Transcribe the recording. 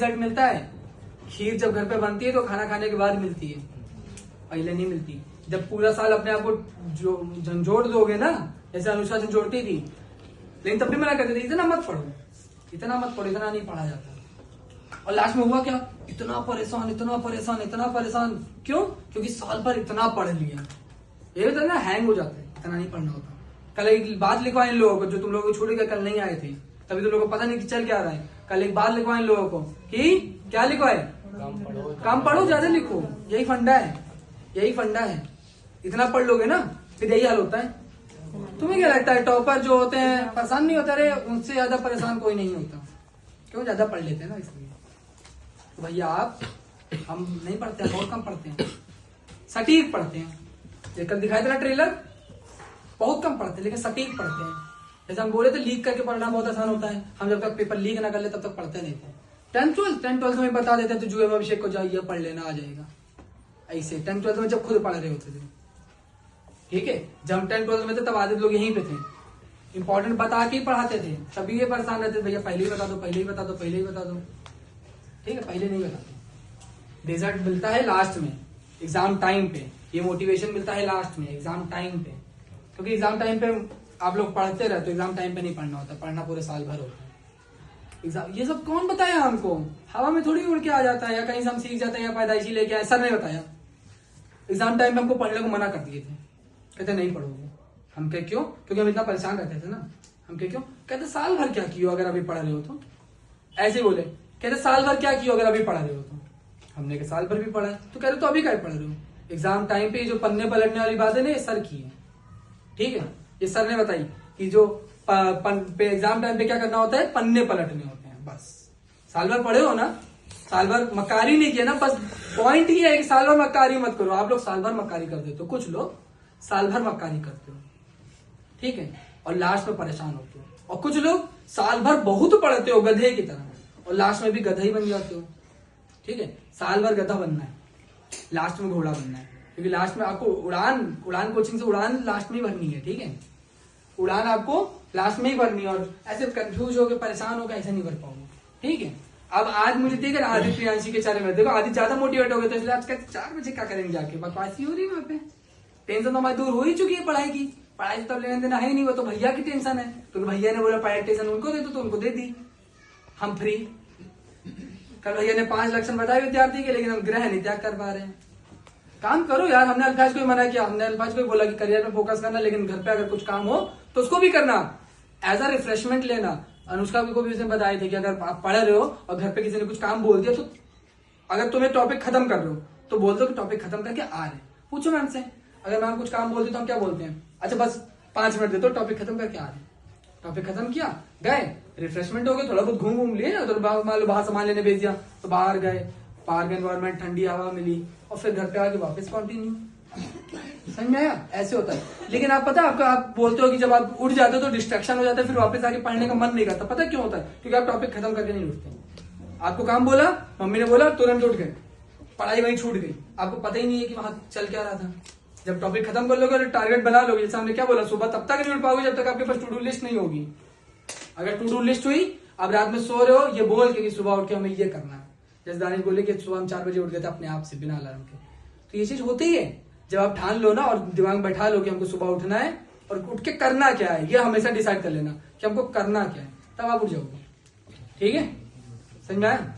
Result मिलता है? खीर जब घर पे बनती है तो खाना खाने के बाद मिलती है, पहले नहीं मिलती। जब पूरा साल अपने आप को झंझोड़ दोगे ना, जैसे अनुष्का झंझोड़ती थी, लेकिन तब भी मना करते थे इतना मत पढ़ो, इतना मत पढ़ो, इतना नहीं पढ़ा जाता। और लास्ट में हुआ क्या? इतना परेशान, इतना परेशान, इतना परेशान। क्यों? क्योंकि साल भर इतना पढ़ लिया। ये होता है ना, हैंग हो जाते हैं, इतना नहीं पढ़ना होता। कल एक बात लिखवा इन लोगों को जो तुम लोगों को छूट गए, कल नहीं आए थे, तभी तुम लोगों को पता नहीं कि चल क्या रहा है। कल एक बात लिखवा इन लोगों को कि क्या लिखवाए? काम पढ़ो, ज्यादा लिखो। यही फंडा है, यही फंडा है। इतना पढ़ लोगे ना फिर यही हाल होता है। तुम्हें क्या लगता है टॉपर जो होते हैं परेशान नहीं होता? रे उनसे ज्यादा परेशान कोई नहीं होता। क्यों? ज्यादा पढ़ लेते हैं ना, इसलिए। तो भैया हम नहीं पढ़ते हैं, बहुत कम पढ़ते हैं, सटीक पढ़ते हैं। ये कल दिखाई था ट्रेलर, बहुत कम पढ़ते हैं लेकिन सटीक पढ़ते हैं। जैसे हम बोले थे लीक करके पढ़ना बहुत आसान होता है, हम जब तक पेपर लीक ना कर ले तब तक पढ़ते नहीं थे। 10th-12th में बता देते तो जुए में अभिषेक को जाओ ये पढ़ लेना, आ जाएगा। ऐसे 10th-12th में जब खुद पढ़ रहे होते थे, ठीक है। जब हम 10th-12th में थे तब आधे लोग यहीं पे थे, इंपॉर्टेंट बता के ही पढ़ाते थे। तभी ये परेशान रहते भैया पहले ही बता दो, पहले ही बता दो, पहले ही बता दो, ठीक है। पहले नहीं बताते। रिजल्ट मिलता है लास्ट में, एग्जाम टाइम पे। ये मोटिवेशन मिलता है लास्ट में, एग्जाम टाइम पे। क्योंकि एग्जाम टाइम पे आप लोग पढ़ते रहते हो, एग्जाम टाइम पे नहीं पढ़ना होता, पढ़ना पूरे साल भर होता है। एग्जाम ये सब कौन बताया हमको? हवा में थोड़ी उड़ के आ जाता है, या कहीं से हम सीख जाते हैं, या पैदाइशी लेके आए, सर ने बताया। एग्जाम टाइम पे हमको पढ़ने को मना कर दिए थे, कहते नहीं पढ़ोगे। हम कहे क्यों? क्योंकि हम इतना परेशान रहते थे ना। हम कहे क्यों? कहते साल भर क्या कियो अगर अभी पढ़ रहे हो तो। ऐसे बोले, कहते साल भर क्या कियो अगर अभी पढ़ रहे हो तो। हमने कहा साल भर भी पढ़ा है। तो कहते तो अभी क्या पढ़ रहे हो? एग्जाम टाइम पे जो पन्ने पलटने वाली बातें ना ये सर की है, ठीक है। ये सर ने बताई कि जो एग्जाम टाइम पे क्या करना होता है, पन्ने पलटने होते हैं, बस। साल भर पढ़े हो ना, साल भर मक्कारी नहीं किया ना, बस पॉइंट ही है कि साल भर मक्कारी मत करो। आप लोग साल भर मक्कारी कर देते हो, कुछ लोग साल भर मक्कारी करते हो, ठीक है, और लास्ट में परेशान होते हो। और कुछ लोग साल भर बहुत पढ़ते हो गधे की तरह, और लास्ट में भी गधा ही बन जाते हो, ठीक है। साल भर गधा बनना है, लास्ट में घोड़ा बनना है। क्योंकि लास्ट में आपको उड़ान कोचिंग से उड़ान लास्ट में ही भरनी है, ठीक है। उड़ान आपको लास्ट में ही भरनी है, और ऐसे कंफ्यूज होकर परेशान होकर ऐसे नहीं भर पाओगे, ठीक है। अब आज मुझे देखकर आदित्य प्रियांशी के चेहरे में देखो, आदित्य ज्यादा मोटिवेट हो गए, तो इसलिए आज कहते 4 बजे क्या करेंगे जाके, बकवासी हो रही है वहां पे। टेंशन तो हमारी दूर हो ही चुकी है पढ़ाई की, पढ़ाई तो लेने देना है ही नहीं, वो तो भैया की टेंशन है। तो भैया ने बोला पढ़ाई टेंशन उनको दे दो, तो उनको दे दी, हम फ्री। कल भैया ने 5 लक्षण बताए विद्यार्थी के, लेकिन हम ग्रह नहीं त्याग कर पा रहे हैं। काम करो यार, हमने अल्फाज को ही मना किया, हमने अल्फाज को ही बोला कि करियर में फोकस करना, लेकिन घर पे अगर कुछ काम हो तो उसको भी करना, एज अ रिफ्रेशमेंट लेना। अनुष्का को भी उसने बताए थे कि अगर आप पढ़ रहे हो और घर पे किसी ने कुछ काम बोल दिया, तो अगर तुम्हें टॉपिक खत्म कर रहे हो तो बोल दो कि टॉपिक खत्म करके आ रहे। पूछो मैम से, अगर मैम कुछ काम बोलती तो हम क्या बोलते हैं? अच्छा बस 5 मिनट दे दो, टॉपिक खत्म करके आ रहे। टॉपिक खत्म किया, गए, रिफ्रेशमेंट हो गए, थोड़ा बहुत घूम लिए ना, तो मान लो बाहर सामान लेने भेज दिया, तो बाहर गए, पार्क एनवायरमेंट, ठंडी हवा मिली, और फिर घर पे आके वापस कंटिन्यू। समझ में आया? ऐसे होता है। लेकिन आप पता आपको, आप बोलते हो कि जब आप उठ जाते हो तो डिस्ट्रैक्शन हो जाता है, फिर वापस आके पढ़ने का मन नहीं करता। पता क्यों होता है? क्योंकि आप टॉपिक खत्म करके नहीं उठते। आपको काम बोला, मम्मी ने बोला, तुरंत उठ गए, पढ़ाई वहीं छूट गई, आपको पता ही नहीं है कि वहां चल क्या रहा था। जब टॉपिक खत्म कर लोगे और टारगेट बना लोगे, जैसे हमने क्या बोला, सुबह तब तक नहीं उठ पाओगे जब तक आपके पास टू डू लिस्ट नहीं होगी। अगर टू डू लिस्ट हुई, आप रात में सो रहे हो ये बोल के कि सुबह उठ के हमें ये करना है। जैसे दानिश बोले कि सुबह हम 4 बजे उठ गए थे अपने आप से बिना अलार्म के, तो ये चीज होती है। जब आप ठान लो ना और दिमाग में बैठा लो कि हमको सुबह उठना है और उठ के करना क्या है, ये हमेशा डिसाइड कर लेना कि हमको करना क्या है, तब आप उठ जाओगे, ठीक है। समझ में आया?